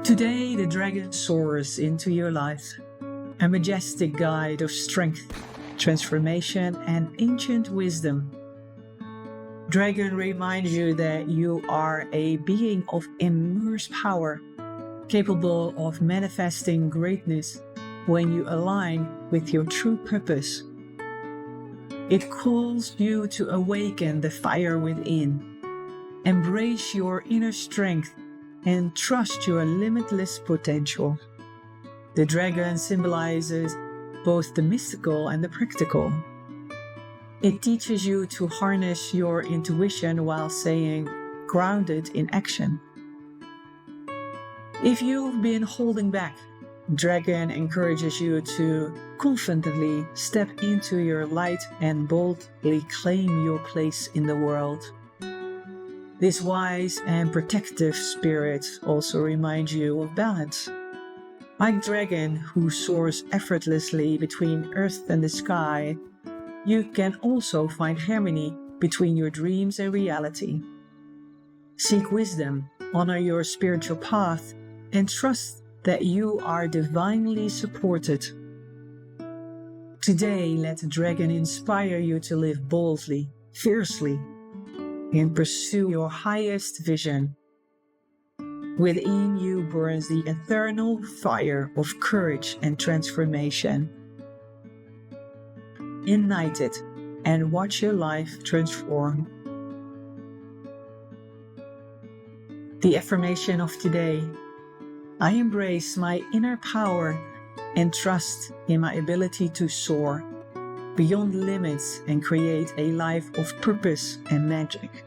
Today, the dragon soars into your life, a majestic guide of strength, transformation, and ancient wisdom. Dragon reminds you that you are a being of immense power, capable of manifesting greatness when you align with your true purpose. It calls you to awaken the fire within, embrace your inner strength, and trust your limitless potential. The dragon symbolizes both the mystical and the practical. It teaches you to harness your intuition while staying grounded in action. If you've been holding back, Dragon encourages you to confidently step into your light and boldly claim your place in the world. This wise and protective spirit also reminds you of balance. Like Dragon, who soars effortlessly between earth and the sky, you can also find harmony between your dreams and reality. Seek wisdom, honor your spiritual path, and trust that you are divinely supported. Today, let the dragon inspire you to live boldly, fiercely, and pursue your highest vision. Within you burns the eternal fire of courage and transformation. Ignite it and watch your life transform. The affirmation of today: I embrace my inner power and trust in my ability to soar beyond limits and create a life of purpose and magic.